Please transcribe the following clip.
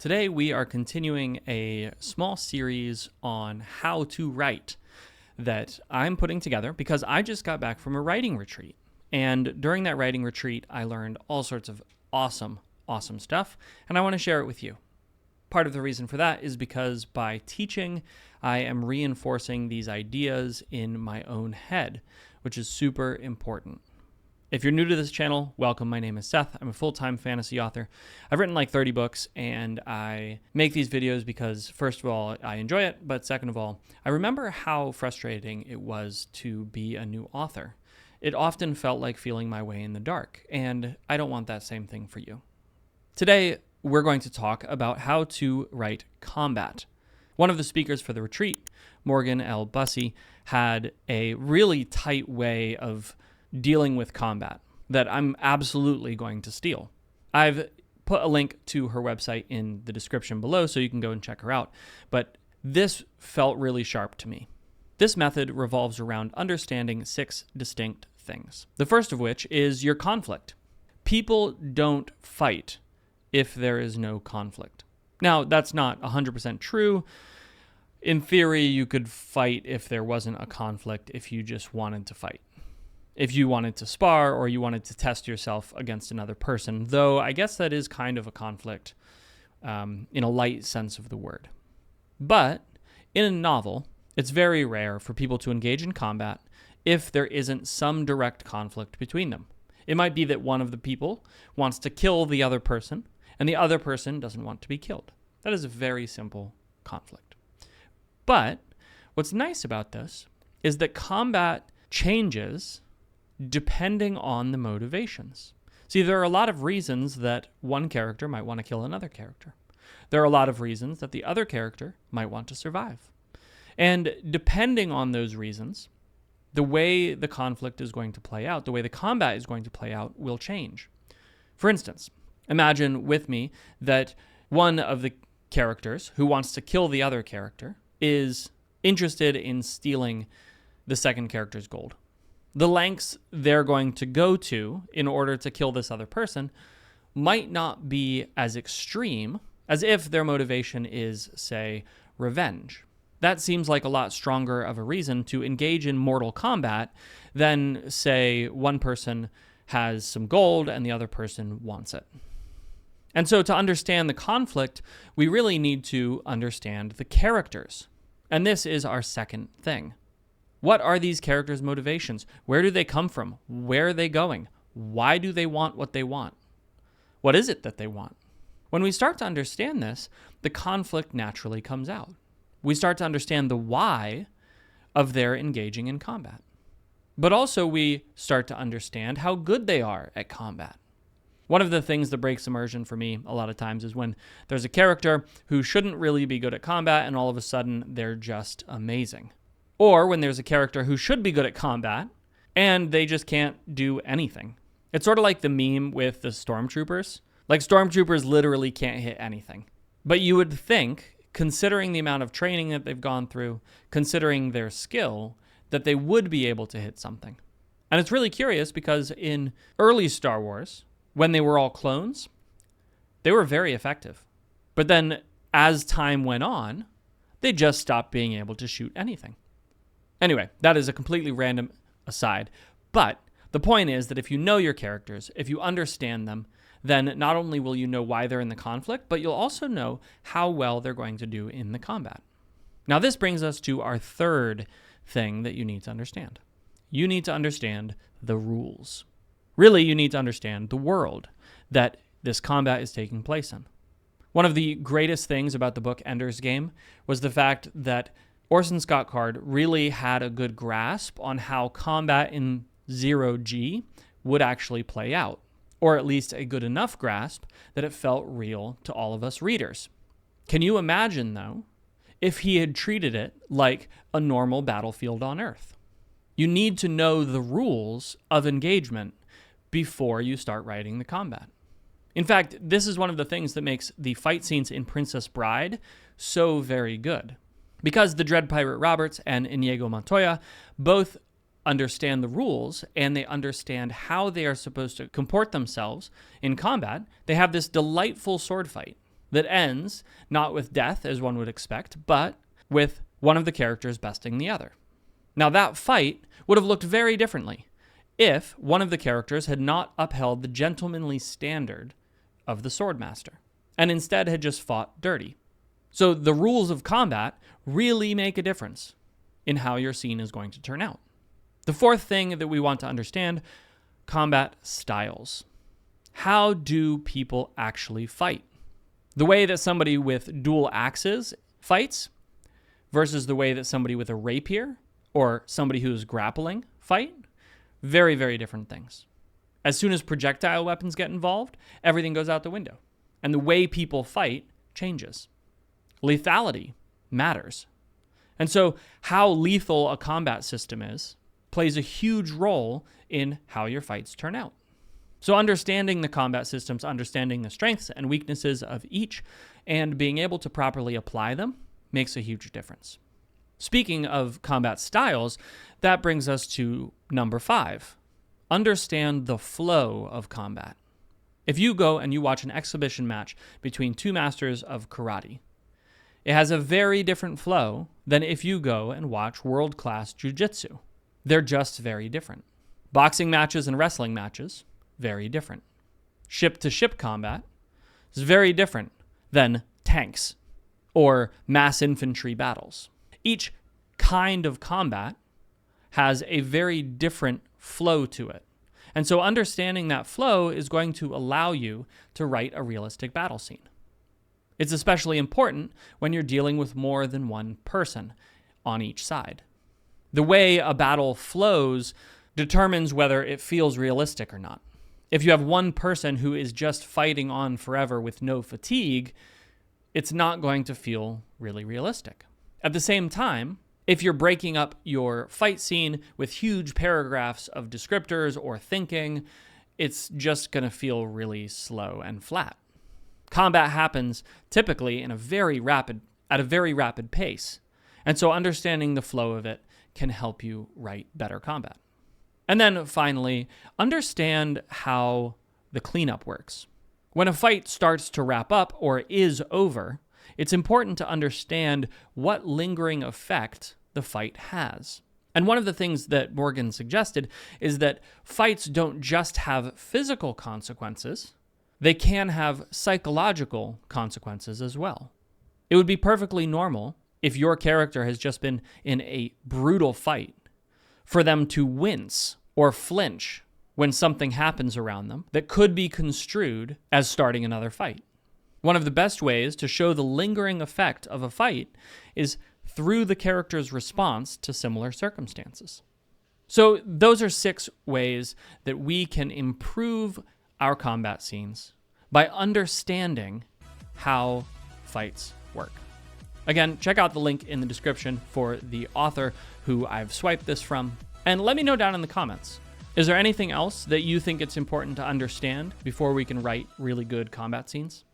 Today we are continuing a small series on how to write that I'm putting together because I just got back from a writing retreat. And during that writing retreat, I learned all sorts of awesome stuff, and I want to share it with you. Part of the reason for that is because by teaching, I am reinforcing these ideas in my own head, which is super important. If you're new to this channel, welcome. My name is Seth. I'm a full-time fantasy author. I've written like 30 books, and I make these videos because, first of all, I enjoy it, but second of all, I remember how frustrating it was to be a new author. It often felt like feeling my way in the dark, and I don't want that same thing for you. Today, we're going to talk about how to write combat. One of the speakers for the retreat, Morgan L. Busse, had a really tight way of dealing with combat that I'm absolutely going to steal. I've put a link to her website in the description below so you can go and check her out, but this felt really sharp to me. This method revolves around understanding 6 distinct things. The first of which is your conflict. People don't fight if there is no conflict. Now, that's not 100% true. In theory, you could fight if there wasn't a conflict if you just wanted to fight. If you wanted to spar or you wanted to test yourself against another person, though I guess that is kind of a conflict in a light sense of the word. But in a novel, it's very rare for people to engage in combat if there isn't some direct conflict between them. It might be that one of the people wants to kill the other person, and the other person doesn't want to be killed. That is a very simple conflict. But what's nice about this is that combat changes depending on the motivations. See, there are a lot of reasons that one character might want to kill another character. There are a lot of reasons that the other character might want to survive. And depending on those reasons, the way the conflict is going to play out, the way the combat is going to play out will change. For instance, imagine with me that one of the characters who wants to kill the other character is interested in stealing the second character's gold. The lengths they're going to go to in order to kill this other person might not be as extreme as if their motivation is, say, revenge. That seems like a lot stronger of a reason to engage in mortal combat than, say, one person has some gold and the other person wants it. And so to understand the conflict, we really need to understand the characters. And this is our second thing. What are these characters' motivations? Where do they come from? Where are they going? Why do they want what they want? What is it that they want? When we start to understand this, the conflict naturally comes out. We start to understand the why of their engaging in combat. But also we start to understand how good they are at combat. One of the things that breaks immersion for me a lot of times is when there's a character who shouldn't really be good at combat and all of a sudden they're just amazing. Or when there's a character who should be good at combat and they just can't do anything. It's sort of like the meme with the stormtroopers. Like stormtroopers literally can't hit anything. But you would think, considering the amount of training that they've gone through, considering their skill, that they would be able to hit something. And it's really curious because in early Star Wars, when they were all clones, they were very effective. But then as time went on, they just stopped being able to shoot anything. Anyway, that is a completely random aside. But the point is that if you know your characters, if you understand them, then not only will you know why they're in the conflict, but you'll also know how well they're going to do in the combat. Now, this brings us to our third thing that you need to understand. You need to understand the rules. Really, you need to understand the world that this combat is taking place in. One of the greatest things about the book Ender's Game was the fact that Orson Scott Card really had a good grasp on how combat in 0G would actually play out, or at least a good enough grasp that it felt real to all of us readers. Can you imagine, though, if he had treated it like a normal battlefield on Earth? You need to know the rules of engagement before you start writing the combat. In fact, this is one of the things that makes the fight scenes in Princess Bride so very good. Because the Dread Pirate Roberts and Inigo Montoya both understand the rules and they understand how they are supposed to comport themselves in combat, they have this delightful sword fight. that ends not with death as one would expect, but with one of the characters besting the other. Now that fight would have looked very differently if one of the characters had not upheld the gentlemanly standard of the swordmaster and instead had just fought dirty. So the rules of combat really make a difference in how your scene is going to turn out. The fourth thing that we want to understand, combat styles. How do people actually fight? The way that somebody with dual axes fights versus the way that somebody with a rapier or somebody who's grappling fight, very, very different things. As soon as projectile weapons get involved, everything goes out the window, and the way people fight changes. Lethality matters. And so how lethal a combat system is plays a huge role in how your fights turn out. So understanding the combat systems, understanding the strengths and weaknesses of each, and being able to properly apply them makes a huge difference. Speaking of combat styles, that brings us to number 5. Understand the flow of combat. If you go and you watch an exhibition match between two masters of karate, it has a very different flow than if you go and watch world-class jiu-jitsu. They're just very different. Boxing matches and wrestling matches, very different. Ship-to-ship combat is very different than tanks or mass infantry battles. Each kind of combat has a very different flow to it. And so understanding that flow is going to allow you to write a realistic battle scene. It's especially important when you're dealing with more than one person on each side. The way a battle flows determines whether it feels realistic or not. If you have one person who is just fighting on forever with no fatigue, it's not going to feel really realistic. At the same time, if you're breaking up your fight scene with huge paragraphs of descriptors or thinking, it's just going to feel really slow and flat. Combat happens typically at a very rapid pace. And so understanding the flow of it can help you write better combat. And then finally, understand how the cleanup works. When a fight starts to wrap up or is over, it's important to understand what lingering effect the fight has. And one of the things that Morgan suggested is that fights don't just have physical consequences, they can have psychological consequences as well. It would be perfectly normal if your character has just been in a brutal fight for them to wince or flinch when something happens around them that could be construed as starting another fight. One of the best ways to show the lingering effect of a fight is through the character's response to similar circumstances. So those are 6 ways that we can improve our combat scenes by understanding how fights work. Again, check out the link in the description for the author who I've swiped this from, and let me know down in the comments. Is there anything else that you think it's important to understand before we can write really good combat scenes?